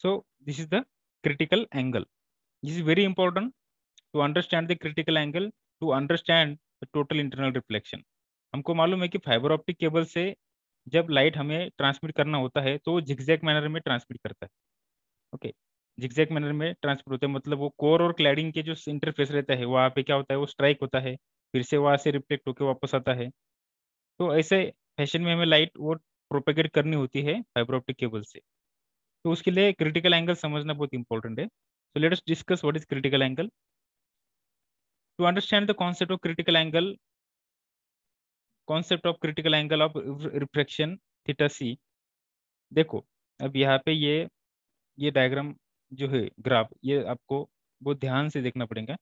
So this is the critical angle. This is very important to understand the critical angle, to understand the total internal reflection. हमको मालूम है कि fibre optic cable से जब light हमें transmit करना होता है तो जिगजैग मैनर में ट्रांसमिट करता है। ओके, जिगजैग मैनर में ट्रांसमिट होता है, मतलब वो कोर और क्लैडिंग के जो इंटरफेस रहता है वहाँ पे क्या होता है, वो स्ट्राइक होता है, फिर से वहाँ से रिफ्लेक्ट होकर वापस आता है। तो ऐसे फैशन में हमें लाइट वो प्रोपेगेट करनी होती है फाइबर ऑप्टिक केबल से। तो उसके लिए क्रिटिकल एंगल समझना बहुत इंपॉर्टेंट है। So let us discuss what is critical angle. To understand the concept of critical angle, concept of critical angle of refraction theta C. देखो, अब यहाँ पे ये डायग्राम जो है, ग्राफ, ये आपको बहुत ध्यान से देखना पड़ेगा।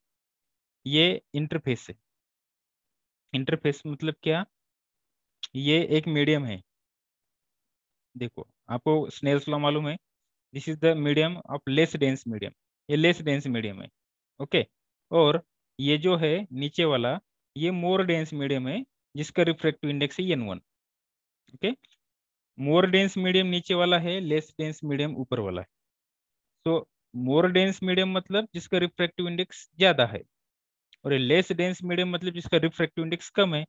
ये इंटरफेस है। इंटरफेस मतलब क्या? ये एक मीडियम है। देखो, आपको स्नेल्स लॉ मालूम है, this is the medium of less dense medium. ये लेस डेंस मीडियम है। ओके, और ये जो है नीचे वाला, ये मोर डेंस मीडियम है, जिसका रिफ्रैक्टिव इंडेक्स है n1। ओके, मोर डेंस मीडियम नीचे वाला है, लेस डेंस मीडियम ऊपर वाला है। तो मोर डेंस मीडियम मतलब जिसका रिफ्रैक्टिव इंडेक्स ज्यादा है, और ये लेस डेंस मीडियम मतलब जिसका रिफ्रैक्टिव इंडेक्स कम है।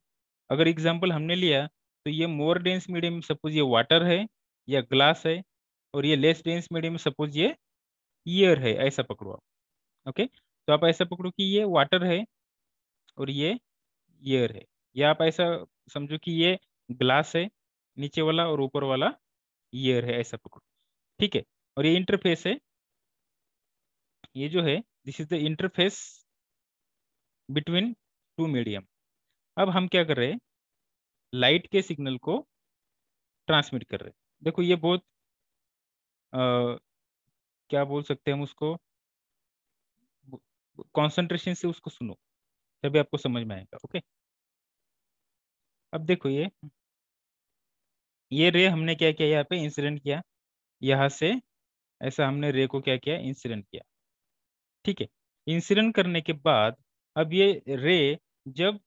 अगर एग्जांपल हमने लिया तो ये मोर डेंस मीडियम सपोज ये वाटर है या ग्लास है, और ये लेस डेंस मीडियम सपोज ये ईयर है, ऐसा पकड़ो आप। ओके, तो आप ऐसा पकड़ो कि ये वाटर है और ये ईयर है, या आप ऐसा समझो कि ये ग्लास है नीचे वाला और ऊपर वाला ईयर है, ऐसा पकड़ो। ठीक है, और ये इंटरफेस है, ये जो है this is the interface between two medium. अब हम क्या कर रहे हैं, लाइट के सिग्नल को ट्रांसमिट कर रहे हैं। देखो ये बहुत क्या बोल सकते हैं हम उसको, कंसंट्रेशन से उसको सुनो, तभी आपको समझ में आएगा। ओके, अब देखो ये रे हमने क्या किया, यहाँ पे इंसिडेंट किया, यहाँ से ऐसा हमने रे को क्या किया, इंसिडेंट किया। ठीक है, इंसिडेंट करने के बाद अब ये रे जब,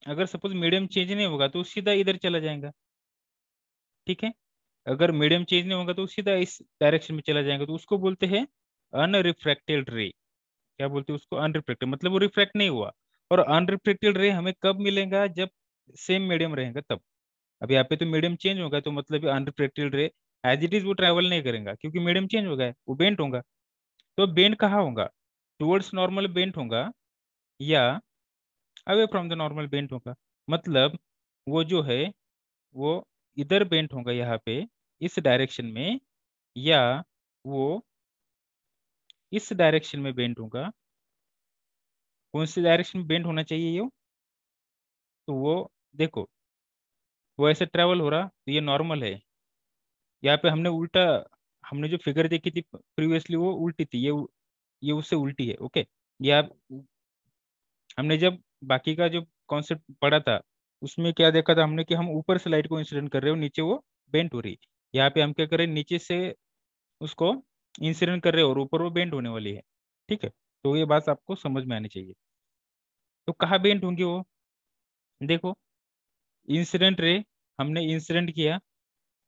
अगर सपोज मीडियम चेंज नहीं होगा तो सीधा इधर चला जाएगा। ठीक है, अगर मीडियम चेंज नहीं होगा तो सीधा इस डायरेक्शन में चला जाएगा, तो उसको बोलते हैं अनरिफ्रैक्टेड रे। क्या बोलते हैं उसको? अनरिफ्लेक्टेड, मतलब वो रिफ्रैक्ट नहीं हुआ। और अनरिफ्लेक्टेड रे हमें कब मिलेगा? जब सेम मीडियम रहेगा तब। अब यहाँ पे तो मीडियम चेंज होगा, तो मतलब अनरिफ्लेक्टेड रे एज इट इज वो ट्रैवल नहीं करेगा, क्योंकि मीडियम चेंज हो गया है, वो बेंट होगा। तो बेंट कहाँ होगा? टुवर्ड्स नॉर्मल बेंट होगा, या away from the normal bent होगा। मतलब वो जो है वो इधर बेंट होगा यहाँ पे, इस डायरेक्शन में, या वो इस डायरेक्शन में बेंट होगा। कौन सी डायरेक्शन में बेंट होना चाहिए ये? तो वो देखो, वो ऐसे ट्रेवल हो रहा तो ये नॉर्मल है। यहाँ पे हमने उल्टा, हमने जो फिगर देखी थी प्रीवियसली वो उल्टी थी, ये उससे उल्टी है। ओके, ये आप, हमने जब बाकी का जो कॉन्सेप्ट पढ़ा था उसमें क्या देखा था हमने कि हम ऊपर से लाइट को इंसिडेंट कर रहे हो, नीचे वो बेंट हो रही। यहाँ पे हम क्या कर रहे हैं, नीचे से उसको इंसिडेंट कर रहे हो और ऊपर वो बेंट होने वाली है। ठीक है, तो ये बात आपको समझ में आनी चाहिए। तो कहाँ बेंट होंगी वो? देखो, इंसिडेंट रे हमने इंसिडेंट किया,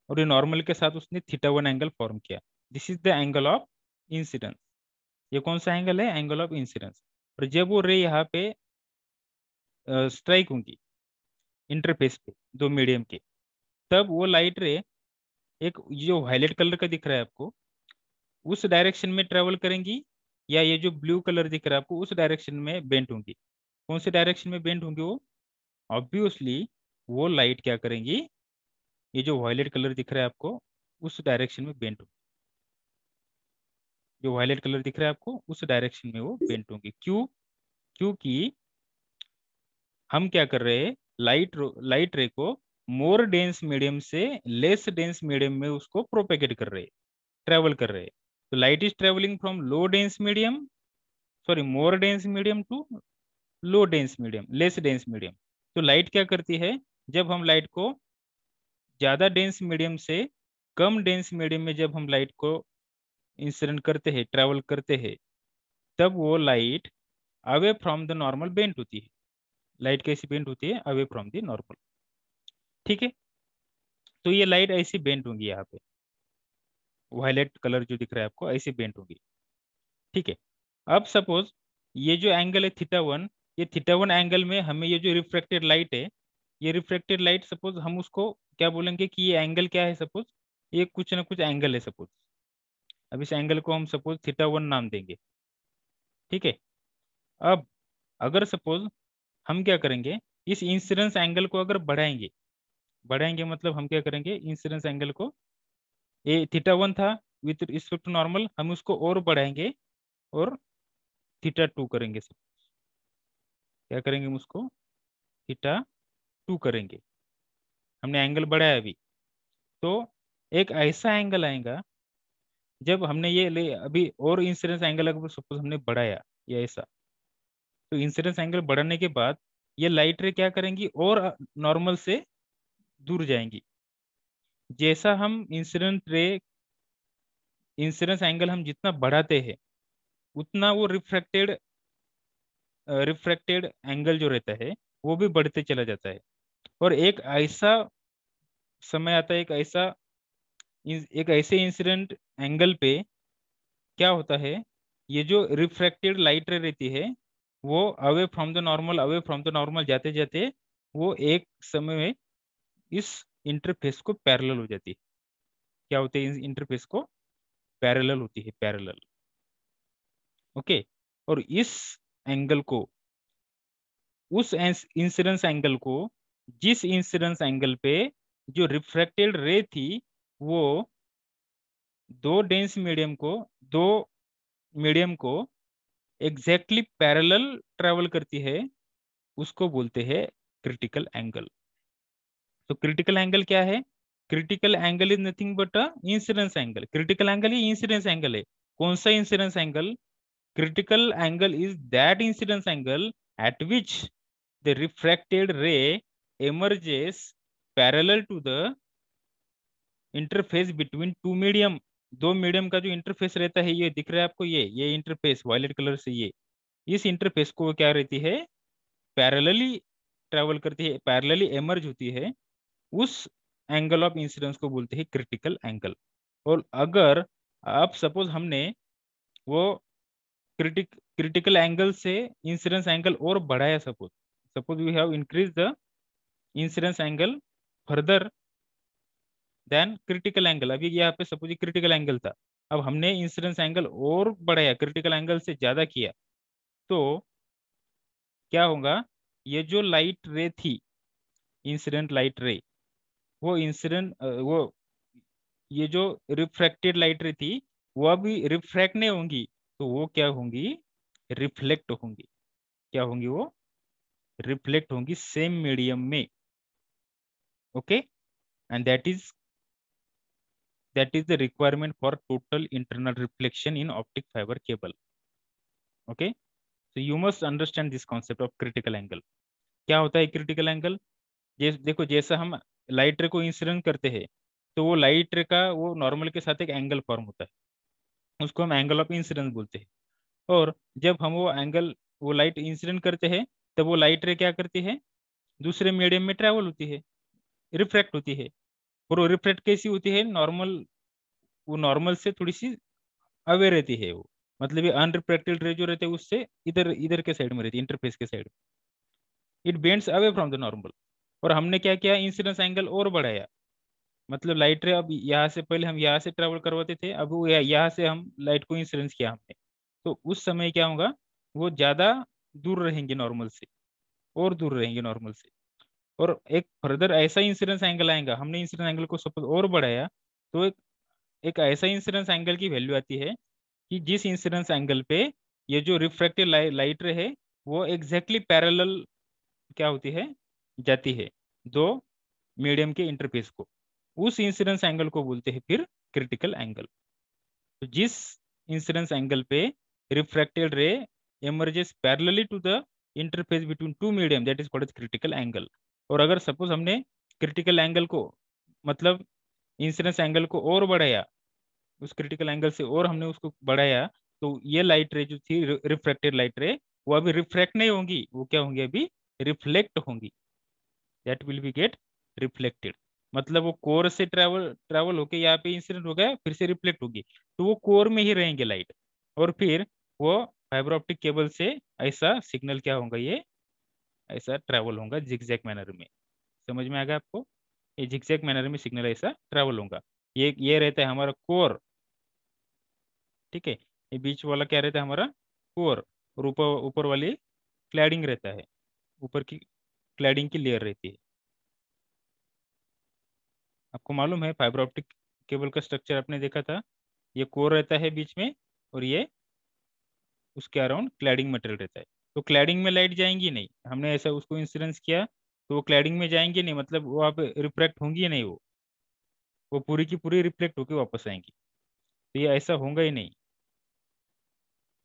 और ये नॉर्मल के साथ उसने थीटा 1 एंगल फॉर्म किया। This is the angle of incidence. ये कौन सा एंगल है? Angle of incidence. और जब वो रे यहाँ पे स्ट्राइक होंगी इंटरफेस पे दो मीडियम के, तब वो लाइट रे एक जो वायलेट कलर का दिख रहा है आपको, उस डायरेक्शन में ट्रेवल करेंगी, या ये जो ब्लू कलर दिख रहा है आपको उस डायरेक्शन में बेंट होंगी। कौन से डायरेक्शन में बेंट होंगी वो? ऑब्वियसली वो लाइट क्या करेंगी, ये जो वायलेट कलर दिख रहा है आपको उस डायरेक्शन में बेंट होंगी। जो वायलेट कलर दिख रहा है आपको उस डायरेक्शन में वो बेंट होंगी। क्यों? क्योंकि हम क्या कर रहे हैं, लाइट रे को मोर डेंस मीडियम से लेस डेंस मीडियम में उसको प्रोपेगेट कर रहे हैं, ट्रेवल कर रहे हैं। तो light is travelling from low dense medium, sorry more dense medium to low dense medium, less dense medium. तो लाइट क्या करती है, जब हम लाइट को ज्यादा डेंस मीडियम से कम डेंस मीडियम में जब हम लाइट को इंसिडेंट करते हैं, ट्रेवल करते हैं, तब वो light away from the normal bent होती है। लाइट कैसी बेंट होती है? Away from the normal. ठीक है, तो ये लाइट ऐसी बेंट होंगी यहाँ पे। वायलेट कलर जो दिख रहा है आपको ऐसे बेंट होगी। ठीक है, अब सपोज ये जो एंगल है थीटा 1, ये थीटा 1 एंगल में हमें ये जो रिफ्रैक्टेड लाइट है, ये रिफ्रैक्टेड लाइट सपोज हम उसको क्या बोलेंगे कि ये एंगल क्या है, सपोज ये कुछ ना कुछ एंगल है सपोज। अब इस एंगल को हम सपोज थीटा 1 नाम देंगे। ठीक है, अब अगर सपोज हम क्या करेंगे, इस इंसिडेंस एंगल को अगर बढ़ाएंगे, बढ़ाएंगे मतलब हम क्या करेंगे, इंसिडेंस एंगल को, ये थीटा 1 था विथ रिस्पेक्ट टू नॉर्मल, हम उसको और बढ़ाएंगे और थीटा 2 करेंगे सब। क्या करेंगे हम उसको थीटा 2 करेंगे, हमने एंगल बढ़ाया अभी। तो एक ऐसा एंगल आएगा जब हमने ये ले अभी और इंसिडेंस एंगल अगर सपोज हमने बढ़ाया ये ऐसा, तो इंसिडेंस एंगल बढ़ाने के बाद ये लाइट रे क्या करेंगी और नॉर्मल से दूर जाएंगी। जैसा हम इंसिडेंस एंगल हम जितना बढ़ाते हैं उतना वो रिफ्रैक्टेड एंगल जो रहता है वो भी बढ़ते चला जाता है। और एक ऐसा समय आता है, एक ऐसे इंसिडेंट एंगल पे क्या होता है, ये जो रिफ्रैक्टेड लाइट रे रहती है वो अवे फ्रॉम द नॉर्मल जाते जाते वो एक समय में इस इंटरफेस को पैरेलल हो जाती है। क्या होते हैं, इस इंटरफेस को पैरेलल होती है, पैरेलल। ओके, और इस एंगल को, उस इंसिडेंस एंगल को, जिस इंसिडेंस एंगल पे जो रिफ्रैक्टेड रे थी वो दो मीडियम को एग्जैक्टली पैरेलल ट्रेवल करती है, उसको बोलते हैं क्रिटिकल एंगल। तो क्रिटिकल एंगल क्या है, critical angle is nothing but a incidence angle. Critical angle he incidence angle है। कौन सा incidence angle, critical angle is that incidence angle at which the refracted ray emerges parallel to the interface between two medium। दो medium का जो interface रहता है, ये दिख रहा है आपको, ये इंटरफेस वायलेट कलर से, ये इस इंटरफेस को क्या रहती है, पैरेलली ट्रेवल करती है, पैरेलली एमर्ज होती है। उस एंगल ऑफ इंसिडेंस को बोलते हैं क्रिटिकल एंगल। और अगर आप सपोज हमने वो क्रिटिकल एंगल से इंसिडेंस एंगल और बढ़ाया, suppose suppose we have increase the incidence angle further than critical angle. अभी यहाँ पे सपोज क्रिटिकल एंगल था, अब हमने इंसिडेंस एंगल और बढ़ाया, क्रिटिकल एंगल से ज्यादा किया, तो क्या होगा, ये जो लाइट रे थी, इंसिडेंट लाइट रे, वो ये जो रिफ्रैक्टेड लाइट रे थी वो अभी रिफ्रैक्ट नहीं होंगी, तो वो क्या होंगी, रिफ्लेक्ट होंगी। क्या होंगी वो, रिफ्लेक्ट होंगी सेम मीडियम में। Okay, and that is the requirement for total internal reflection in optic fibre cable. Okay, so you must understand this concept of critical angle. क्या होता है क्रिटिकल एंगल, देखो जैसा हम लाइट रे को इंसिडेंट करते हैं, तो वो लाइट रे का वो नॉर्मल के साथ एक एंगल फॉर्म होता है, उसको हम एंगल ऑफ इंसिडेंस बोलते हैं। और जब हम वो लाइट इंसिडेंट करते हैं, तब वो लाइट रे क्या करती है, दूसरे मीडियम में ट्रेवल होती है, रिफ्रैक्ट होती है। और वो रिफ्लेक्ट कैसी होती है, वो नॉर्मल से थोड़ी सी अवे रहती है वो, मतलब ये अनरिफ्लेक्टेड रे जो रहते हैं उससे इधर इधर के साइड में रहती है, इंटरफेस के side. It bends away from the normal. और हमने क्या किया, इंसिडेंस एंगल और बढ़ाया, मतलब लाइट रे अब यहाँ से, पहले हम यहाँ से ट्रेवल करवाते थे, अब वो यहाँ से हम लाइट को इंसिडेंस किया हमने, तो उस समय क्या होगा, वो ज्यादा दूर रहेंगे नॉर्मल से, और दूर रहेंगे नॉर्मल से। और एक फर्दर ऐसा इंसिडेंस एंगल आएगा, हमने इंसिडेंस एंगल को सपोज और बढ़ाया, तो एक ऐसा इंसिडेंस एंगल की वैल्यू आती है कि जिस इंसिडेंस एंगल पे ये जो रिफ्रैक्टेड लाइट रे है वो एग्जैक्टली पैरेलल क्या होती है, जाती है दो मीडियम के इंटरफेस को, उस इंसिडेंस एंगल को बोलते हैं फिर क्रिटिकल एंगल। तो जिस इंसिडेंस एंगल पे रिफ्रैक्टेड रे emerges parallelly to the interface between two medium, that is called as critical angle। और अगर सपोज हमने क्रिटिकल एंगल को, मतलब इंसिडेंस एंगल को और बढ़ाया, उस क्रिटिकल एंगल से और हमने उसको बढ़ाया, तो ये लाइट रे जो थी, रिफ्रैक्टेड लाइट रे, वो अभी रिफ्रैक्ट नहीं होंगी, वो क्या होंगी, अभी रिफ्लेक्ट होंगी, that will be gate reflected. मतलब वो कोर से ट्रेवल ट्रेवल होके यहाँ पे इंसिडेंट हो गया, फिर से रिफ्लेक्ट होगी, तो वो कोर में ही रहेंगे लाइट, और फिर वो फाइबर ऑप्टिक केबल से ऐसा सिग्नल क्या होगा, ये ऐसा ट्रेवल होगा जिगजैग मैनर में। समझ में आ गया आपको? ये जिगजैग मैनर में सिग्नल ऐसा ट्रेवल होगा। ये रहता है हमारा कोर। ठीक है, ये बीच वाला क्या रहता है हमारा कोर, और ऊपर ऊपर वाली क्लैडिंग रहता है, ऊपर की क्लैडिंग की लेयर रहती है। आपको मालूम है फाइबर ऑप्टिक केबल का स्ट्रक्चर आपने देखा था, ये कोर रहता है बीच में, और ये उसके अराउंड क्लैडिंग मटेरियल रहता है। तो क्लैडिंग में लाइट जाएंगी नहीं, हमने ऐसा उसको इंसिडेंस किया, तो वो क्लैडिंग में जाएंगी नहीं, मतलब वो आप रिफ्लेक्ट होंगी ही नहीं, वो पूरी की पूरी रिफ्लेक्ट होकर वापस आएंगी। तो ये ऐसा होगा ही नहीं।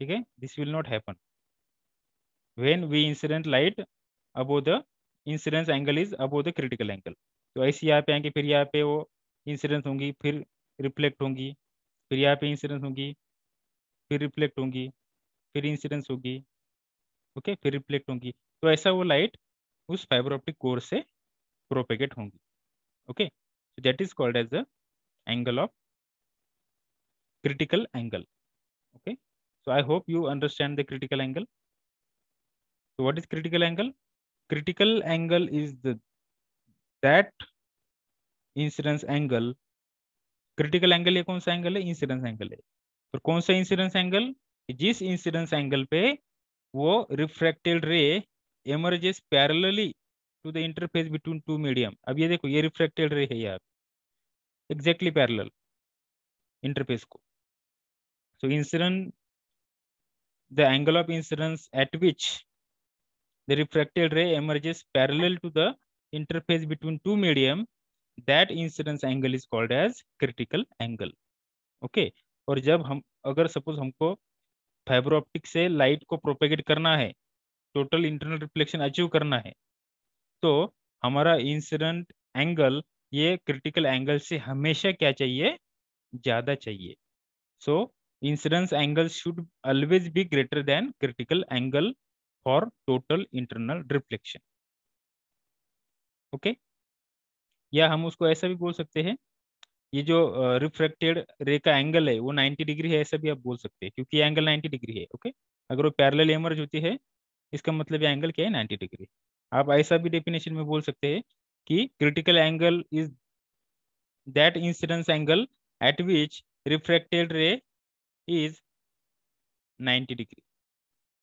ठीक है, this will not happen when we incident light above the incidence angle is above the critical angle. तो ऐसे यहाँ पे आएंगे, फिर यहाँ पे वो इंसिडेंस होंगी, फिर रिफ्लेक्ट होंगी, फिर यहाँ पे इंसिडेंस होंगी, फिर रिफ्लेक्ट होंगी, फिर इंसिडेंस होगी, ओके, फिर रिफ्लेक्ट होंगी। तो ऐसा वो लाइट उस फाइबर ऑप्टिक कोर से प्रोपेगेट होंगी। Okay, so that is called as the angle of critical angle. Okay, so I hope you understand the critical angle. So what is critical angle? Critical angle is the that incidence angle. Critical angle ये कौन सा angle है? Incidence angle है। और कौन सा incidence angle? जिस incidence angle पे वो रिफ्रैक्टेड रे emerges parallelly to the interface between two medium। अब ये देखो, ये रिफ्रैक्टेड रे है यार, एग्जैक्टली पैरेलल इंटरफेस को। सो incident, the angle of incidence at which the refracted ray emerges parallel to the interface between two medium, that incidence angle is called as critical angle। Okay, और जब हम, अगर suppose हमको fibre optic से light को propagate करना है, total internal reflection achieve करना है, तो हमारा इंसिडेंट एंगल ये क्रिटिकल एंगल से हमेशा क्या चाहिए? ज्यादा चाहिए। So incidence angle should always be greater than critical angle for total internal reflection. Okay, या हम उसको ऐसा भी बोल सकते हैं, ये जो रिफ्रैक्टेड रे का एंगल है वो 90 डिग्री है, ऐसा भी आप बोल सकते हैं, क्योंकि ये एंगल 90 डिग्री है। ओके, अगर वो पैरेलल इमर्ज होती है, इसका मतलब ये एंगल क्या है? 90 डिग्री। आप ऐसा भी डेफिनेशन में बोल सकते हैं कि critical angle is that incidence angle eight which refracted रे इज 90 डिग्री।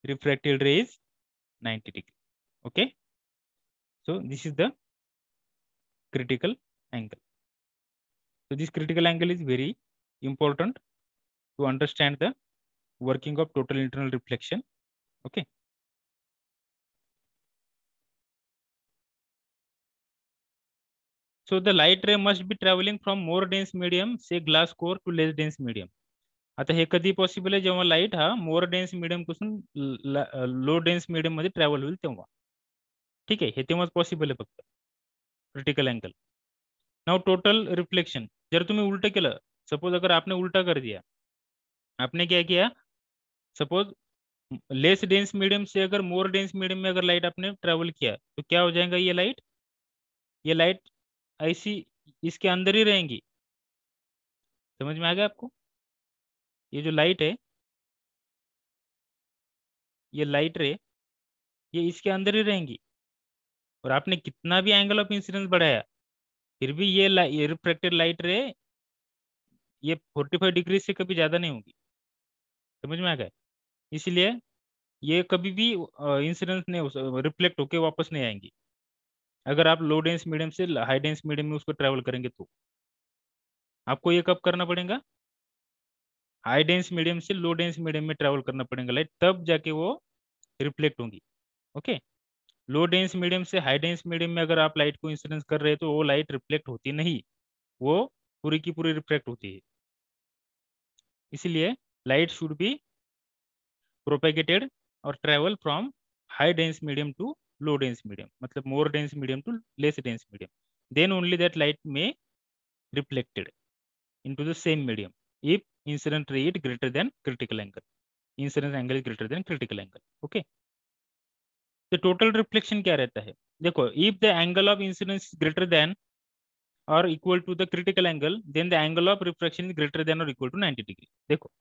रिफ्रैक्टेड रे is 90 degree. Okay, so this is the critical angle. So this critical angle is very important to understand the working of total internal reflection. Okay, so the light ray must be traveling from more dense medium, say glass core, to less dense medium. आता हे कधी possible आहे? जेव्हा light हा मोर dense medium पासून लो dense medium मध्ये travel होईल तेव्हा। ठीक आहे, हे तेव्हाच पॉसिबल आहे फक्त critical angle. Now total reflection, जर तुम्ही उल्ट केलं, सपोज अगर आपने उल्टा कर दिया, आपने क्या किया, सपोज लेस डेंस मीडियम से अगर मोर डेंस मीडियम में अगर लाइट आपने ट्रेवल किया, तो क्या हो जाएगा? ये लाइट ऐसी इसके अंदर ही रहेंगी। समझ में आ गया आपको? ये जो लाइट है, ये लाइट रे, ये इसके अंदर ही रहेंगी, और आपने कितना भी एंगल ऑफ इंसिडेंस बढ़ाया, फिर भी ये रिफ्रैक्टेड लाइट रे ये 45 डिग्री से कभी ज्यादा नहीं होगी। समझ में आ गया? इसलिए ये कभी भी इंसिडेंस नहीं, रिफ्लेक्ट होके वापस नहीं आएंगी, अगर आप लो डेंस मीडियम से हाई डेंस मीडियम में उसको ट्रेवल करेंगे तो। आपको ये कब करना पड़ेगा? हाई डेंस मीडियम से लो डेंस मीडियम में ट्रेवल करना पड़ेगा लाइट, तब जाके वो रिफ्लेक्ट होंगी। ओके, लो डेंस मीडियम से हाई डेंस मीडियम में अगर आप लाइट को इंसिडेंस कर रहे हैं, तो वो लाइट रिफ्लेक्ट होती नहीं, वो पूरी की पूरी रिफ्लेक्ट होती है। इसलिए लाइट शुड बी प्रोपेगेटेड और travel from high dense medium to low dense medium, मतलब more dense medium to less dense medium, then only that light में reflected into the same medium if incident rate greater than critical angle, incidence angle is greater than critical angle। okay, तो total reflection क्या रहता है? देखो, if the angle of incidence greater than और equal to the critical angle, then the angle of refraction is greater than और equal to 90 degree. देखो,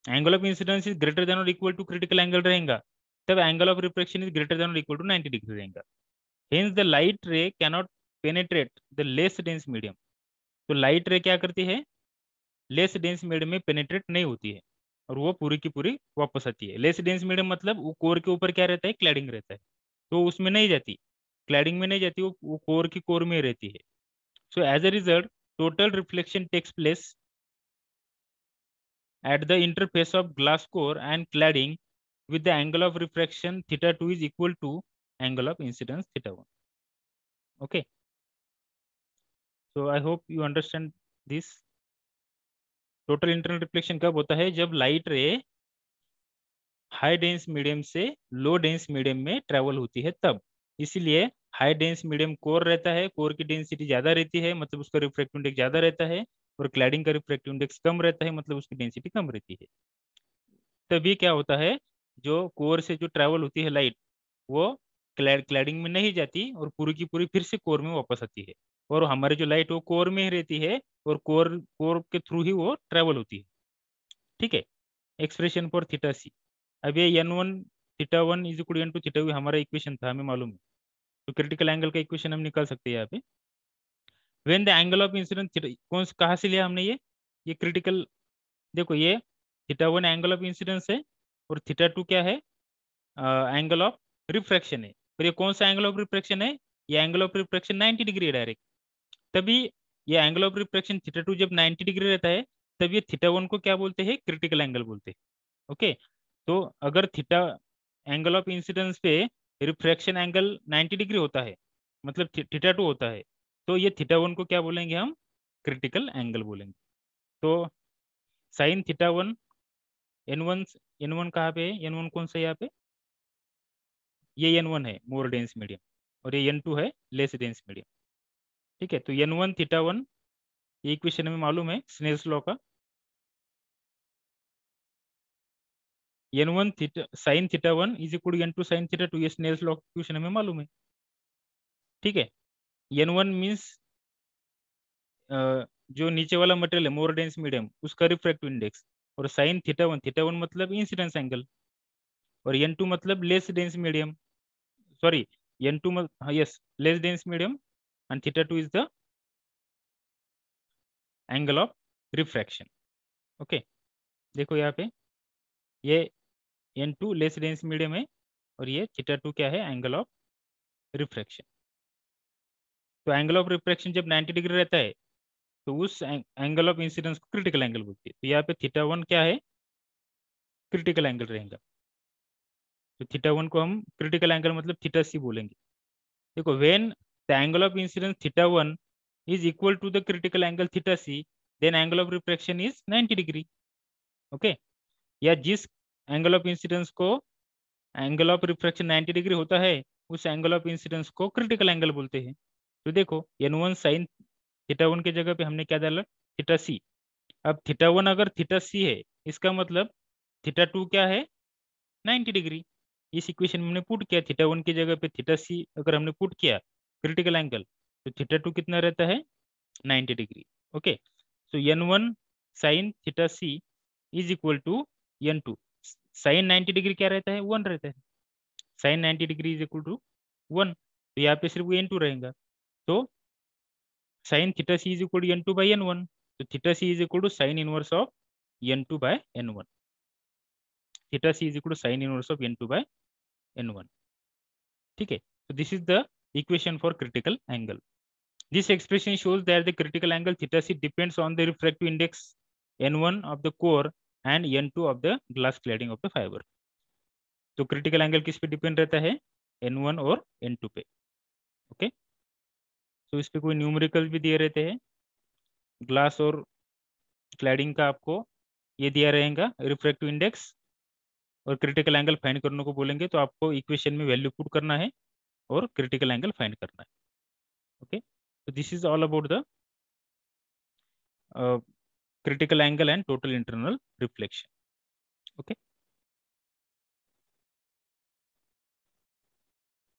angle of incidence is greater than और equal to critical angle रहेगा, तब angle of refraction is greater than और equal to 90 degree रहेगा। Hence the light ray cannot penetrate the less dense medium. तो light रे क्या करती है, लेस डेंस मीडियम में पेनेट्रेट नहीं होती है और वो पूरी की पूरी वापस आती है। लेस डेंस मीडियम मतलब वो कोर के ऊपर क्या रहता है, क्लैडिंग रहता है, तो उसमें नहीं जाती, क्लैडिंग में नहीं जाती, वो कोर की कोर में रहती है। So as a result total reflection takes place at the interface of glass core and cladding with the angle of refraction theta 2 is equal to angle of incidence theta 1. Okay, so I hope you understand this. Total internal reflection कब होता है, जब light रे high dense medium से लो dense medium में travel होती है तब। इसीलिए हाई डेंस मीडियम कोर रहता है, कोर की डेंसिटी ज्यादा रहती है, मतलब उसका रिफ्रैक्टिव इंडेक्स ज्यादा रहता है, और क्लैडिंग का रिफ्रैक्टिव इंडेक्स कम रहता है, मतलब उसकी डेंसिटी कम रहती है। तभी क्या होता है, जो कोर से जो ट्रेवल होती है लाइट, वो क्लैडिंग में नहीं जाती और पूरी की पूरी फिर से कोर में वापस आती है, और हमारी जो लाइट वो कोर में ही रहती है और कोर कोर के थ्रू ही वो ट्रेवल होती है। ठीक है, एक्सप्रेशन फॉर थीटा सी। अब ये n1 theta 1 is equal to theta हमारा इक्वेशन था, हमें मालूम है, तो क्रिटिकल एंगल का इक्वेशन हम निकाल सकते हैं यहाँ पे। When the angle of incidence theta, कौन कहाँ से लिया हमने ये क्रिटिकल, देखो ये थीटा 1 एंगल ऑफ इंसिडेंस है और थीटा 2 क्या है, एंगल ऑफ रिफ्रैक्शन है। और ये कौन सा एंगल ऑफ रिफ्रैक्शन है, ये एंगल ऑफ रिफ्रैक्शन 90 डिग्री है डायरेक्ट। तभी ये एंगल ऑफ रिफ्रैक्शन थीटा 2 जब 90 डिग्री रहता है, तब ये थीटा 1 को क्या बोलते हैं, क्रिटिकल एंगल बोलते हैं। ओके, तो अगर थीटा एंगल ऑफ इंसिडेंस पे रिफ्रैक्शन एंगल 90 डिग्री होता है, मतलब थीटा 2 होता है, तो ये थीटा 1 को क्या बोलेंगे हम, क्रिटिकल एंगल बोलेंगे। तो साइन थीटा 1 n1, n1 कहाँ पे है, n1 कौन सा है यहाँ पे, ये n1 है मोर डेंस मीडियम, और ये n2 है लेस डेंस मीडियम। ठीक है, तो n1 थीटा 1 ये इक्वेशन हमें मालूम है स्नेल्स लॉ का। n1 theta sine theta 1 is equal to n2 sine theta 2, ये स्नेल्स लॉ का इक्वेशन हमें मालूम है। ठीक है, n1 मीन्स जो नीचे वाला मटेरियल है मोर डेंस मीडियम, उसका रिफ्रैक्टिव इंडेक्स, और साइन थीटा 1 मतलब इंसिडेंस एंगल, और n2 मतलब less dense medium, sorry n2 हाँ yes less dense medium, and theta 2 is the angle of refraction. Okay, देखो यहाँ पे ये n2 लेस डेंस मीडियम है और ये थीटा 2 क्या है, एंगल ऑफ रिफ्रैक्शन। तो एंगल ऑफ रिफ्रैक्शन जब 90 डिग्री रहता है, तो उस एंगल ऑफ इंसिडेंस को क्रिटिकल एंगल बोलती है। तो यहाँ पे थीटा 1 क्या है, क्रिटिकल एंगल रहेगा, तो थीटा 1 को हम क्रिटिकल एंगल मतलब थीटा सी बोलेंगे। देखो, when the angle of incidence theta 1 is equal to the critical angle theta C, then angle of refraction is 90 degree. Okay, या जिस एंगल ऑफ इंसिडेंस को एंगल ऑफ रिफ्रैक्शन 90 डिग्री होता है, उस angle of incidence को critical angle बोलते हैं। तो देखो n1 साइन थीटा 1 की जगह पे हमने क्या डाला, थीटा सी। अब थीटा 1 अगर थीटा सी है, इसका मतलब थीटा 2 क्या है, 90 डिग्री। इस इक्वेशन में हमने पुट किया थीटा 1 की जगह पे थीटा सी अगर हमने पुट किया क्रिटिकल एंगल, तो थीटा 2 कितना रहता है, 90 degree. Okay, so n1 sine theta C is equal to n2 sine 90 degree क्या रहता है, 1 रहता है, sine 90 degree is equal to 1, तो यहाँ पे सिर्फ n2 रहेगा। तो sine theta C is equal to n2 by n1, तो theta C is equal to sine inverse of n2 by n1, theta C is equal to sine inverse of n2 by n1। ठीक है, so this is the equation for critical angle. This expression shows that the critical angle theta c depends on the refractive index n1 of the core and n2 of the glass cladding of the fiber. तो critical angle किस पे depend रहता है, n1 और n2 पे। Okay, तो इस पे कोई न्यूमेरिकल भी दिए रहते हैं, ग्लास और क्लैडिंग का आपको ये दिया रहेगा रिफ्रैक्टिव इंडेक्स, और क्रिटिकल एंगल फाइंड करने को बोलेंगे, तो आपको इक्वेशन में वैल्यू पुट करना है और क्रिटिकल एंगल फाइंड करना है। Okay, so this is all about the critical angle and total internal reflection. Okay.